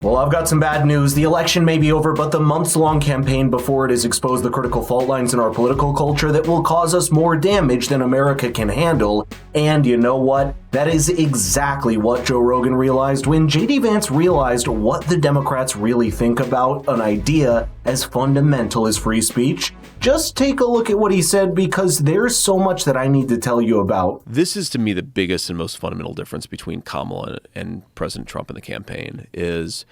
Well, I've got some bad news. The election may be over, but the months-long campaign before it has exposed the critical fault lines in our political culture that will cause us more damage than America can handle. And you know what? That is exactly what Joe Rogan realized when JD Vance realized what the Democrats really think about an idea as fundamental as free speech. Just take a look at what he said, because there's so much that I need to tell you about. This is, to me, the biggest and most fundamental difference between Kamala and President Trump in the campaign is,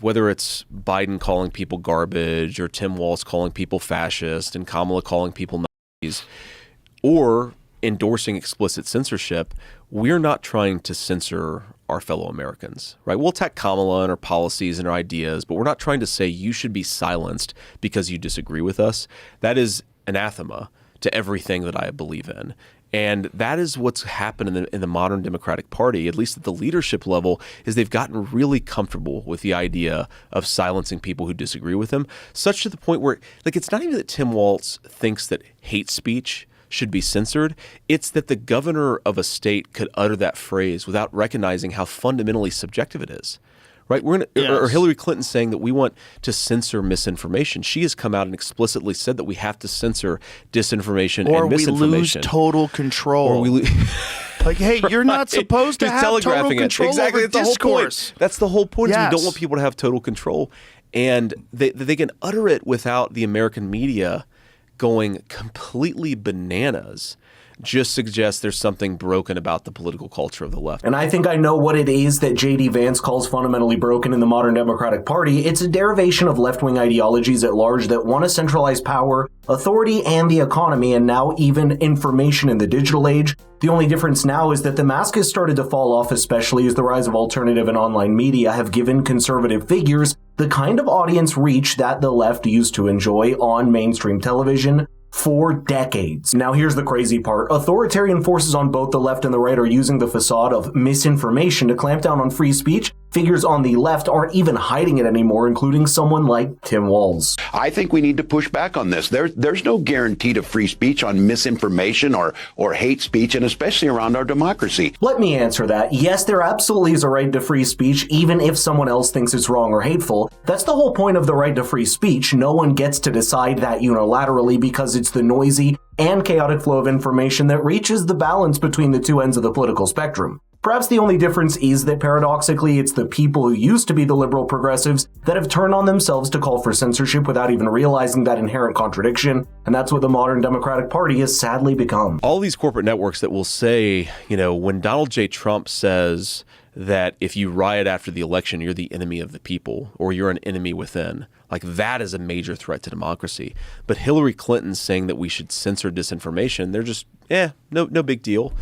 whether it's Biden calling people garbage or Tim Walz calling people fascist and Kamala calling people Nazis, or endorsing explicit censorship, we're not trying to censor our fellow Americans, right? We'll attack Kamala and her policies and her ideas, but we're not trying to say you should be silenced because you disagree with us. That is anathema to everything that I believe in. And that is what's happened in the modern Democratic Party, at least at the leadership level, is they've gotten really comfortable with the idea of silencing people who disagree with them, such to the point where, it's not even that Tim Walz thinks that hate speech should be censored. It's that the governor of a state could utter that phrase without recognizing how fundamentally subjective it is. Right? Or Hillary Clinton saying that we want to censor misinformation. She has come out and explicitly said that we have to censor disinformation and misinformation. Or we lose total control. Or we hey, you're not supposed to have total control exactly. over discourse. That's the whole point. Yes. Is we don't want people to have total control. And they can utter it without the American media going completely bananas. Just suggests there's something broken about the political culture of the left. And I think I know what it is that JD Vance calls fundamentally broken in the modern Democratic Party. It's a derivation of left-wing ideologies at large that want to centralize power, authority, and the economy, and now even information in the digital age. The only difference now is that the mask has started to fall off, especially as the rise of alternative and online media have given conservative figures the kind of audience reach that the left used to enjoy on mainstream television for decades. Now here's the crazy part. Authoritarian forces on both the left and the right are using the facade of misinformation to clamp down on free speech. Figures on the left aren't even hiding it anymore, including someone like Tim Walz. I think we need to push back on this. There's no guarantee to free speech on misinformation or hate speech, and especially around our democracy. Let me answer that. Yes, there absolutely is a right to free speech, even if someone else thinks it's wrong or hateful. That's the whole point of the right to free speech. No one gets to decide that unilaterally, because it's the noisy and chaotic flow of information that reaches the balance between the two ends of the political spectrum. Perhaps the only difference is that paradoxically, it's the people who used to be the liberal progressives that have turned on themselves to call for censorship without even realizing that inherent contradiction, and that's what the modern Democratic Party has sadly become. All these corporate networks that will say, when Donald J. Trump says that if you riot after the election, you're the enemy of the people, or you're an enemy within, that is a major threat to democracy. But Hillary Clinton saying that we should censor disinformation, they're just, no big deal.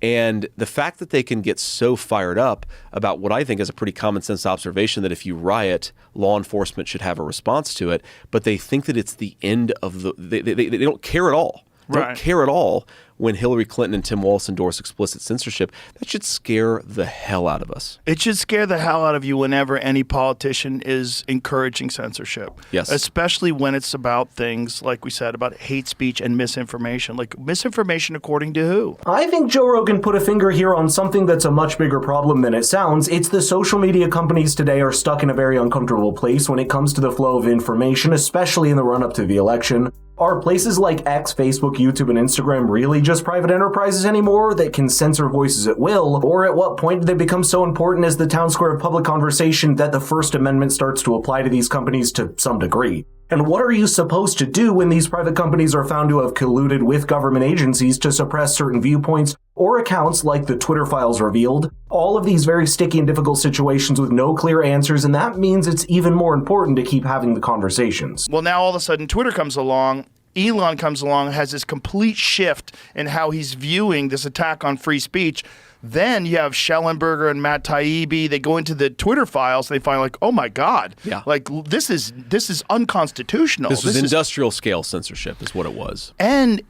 And the fact that they can get so fired up about what I think is a pretty common sense observation that if you riot, law enforcement should have a response to it, but they think that it's the end of they don't care at all. Don't care at all when Hillary Clinton and Tim Walz endorse explicit censorship. That should scare the hell out of us. It should scare the hell out of you whenever any politician is encouraging censorship. Yes. Especially when it's about things, like we said, about hate speech and misinformation. Misinformation according to who? I think Joe Rogan put a finger here on something that's a much bigger problem than it sounds. It's the social media companies today are stuck in a very uncomfortable place when it comes to the flow of information, especially in the run-up to the election. Are places like X, Facebook, YouTube, and Instagram really just private enterprises anymore that can censor voices at will? Or at what point do they become so important as the town square of public conversation that the First Amendment starts to apply to these companies to some degree? And what are you supposed to do when these private companies are found to have colluded with government agencies to suppress certain viewpoints or accounts like the Twitter files revealed? All of these very sticky and difficult situations with no clear answers, and that means it's even more important to keep having the conversations. Well, now all of a sudden Twitter comes along, Elon comes along, has this complete shift in how he's viewing this attack on free speech. Then you have Schellenberger and Matt Taibbi. They go into the Twitter files. They find oh my God, this is unconstitutional. This was industrial scale censorship, is what it was. And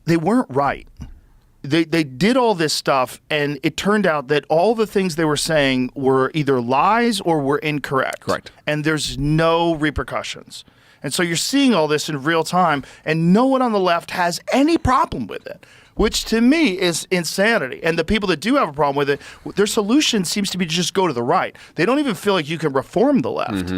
they weren't right. They did all this stuff, and it turned out that all the things they were saying were either lies or were incorrect. Correct. And there's no repercussions. And so you're seeing all this in real time, and no one on the left has any problem with it. which to me is insanity. And the people that do have a problem with it, their solution seems to be to just go to the right. They don't even feel like you can reform the left.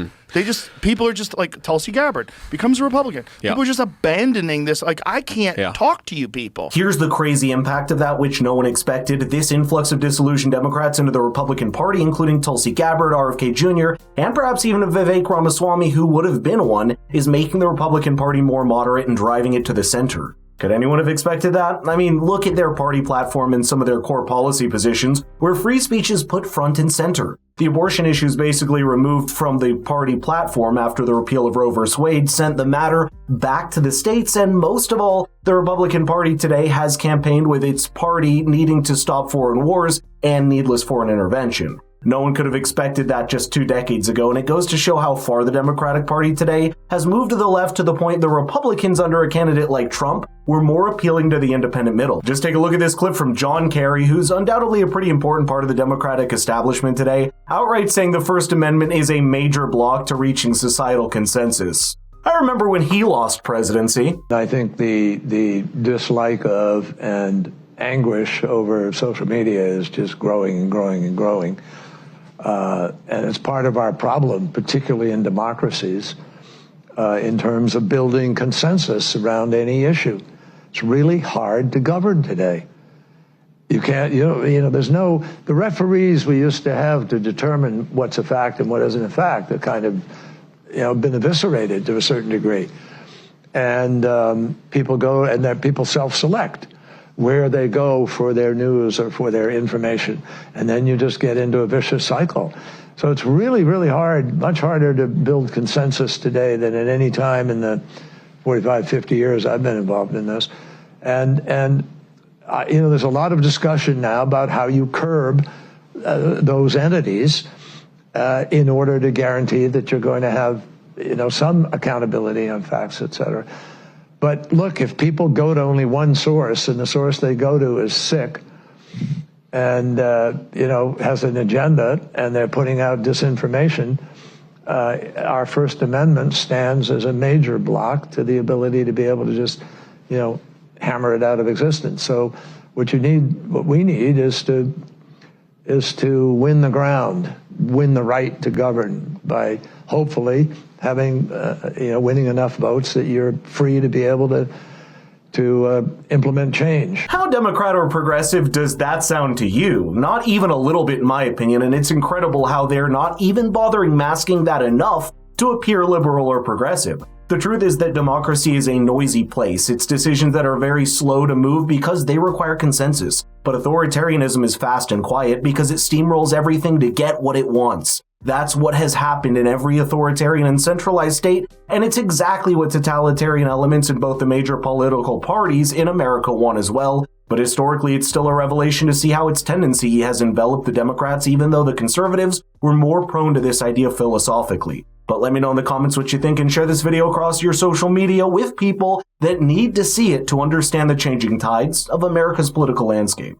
People are just like Tulsi Gabbard becomes a Republican. People are just abandoning this. Like, I can't talk to you people. Here's the crazy impact of that, which no one expected. This influx of disillusioned Democrats into the Republican Party, including Tulsi Gabbard, RFK Jr., and perhaps even Vivek Ramaswamy, who would have been one, is making the Republican Party more moderate and driving it to the center. Could anyone have expected that? I mean, look at their party platform and some of their core policy positions, where free speech is put front and center. The abortion issue is basically removed from the party platform after the repeal of Roe v. Wade sent the matter back to the states, and most of all, the Republican Party today has campaigned with its party needing to stop foreign wars and needless foreign intervention. No one could have expected that just 2 decades ago, and it goes to show how far the Democratic Party today has moved to the left to the point the Republicans under a candidate like Trump were more appealing to the independent middle. Just take a look at this clip from John Kerry, who's undoubtedly a pretty important part of the Democratic establishment today, outright saying the First Amendment is a major block to reaching societal consensus. I remember when he lost presidency. I think the dislike of and anguish over social media is just growing and growing and growing. And it's part of our problem, particularly in democracies, in terms of building consensus around any issue. It's really hard to govern today. You can't, there's no, the referees we used to have to determine what's a fact and what isn't a fact are kind of, been eviscerated to a certain degree. And people go and people self-select where they go for their news or for their information. And then you just get into a vicious cycle. So it's really, really hard, much harder to build consensus today than at any time in the 45, 50 years I've been involved in this. And there's a lot of discussion now about how you curb those entities in order to guarantee that you're going to have, some accountability on facts, et cetera. But look, if people go to only one source and the source they go to is sick and, has an agenda and they're putting out disinformation, our First Amendment stands as a major block to the ability to be able to just, hammer it out of existence. So what we need is to win the ground, win the right to govern by hopefully having, winning enough votes that you're free to be able to implement change. How Democrat or progressive does that sound to you? Not even a little bit, in my opinion, and it's incredible how they're not even bothering masking that enough to appear liberal or progressive. The truth is that democracy is a noisy place. It's decisions that are very slow to move because they require consensus. But authoritarianism is fast and quiet because it steamrolls everything to get what it wants. That's what has happened in every authoritarian and centralized state, and it's exactly what totalitarian elements in both the major political parties in America want as well. But historically, it's still a revelation to see how its tendency has enveloped the Democrats, even though the conservatives were more prone to this idea philosophically. But let me know in the comments what you think and share this video across your social media with people that need to see it to understand the changing tides of America's political landscape.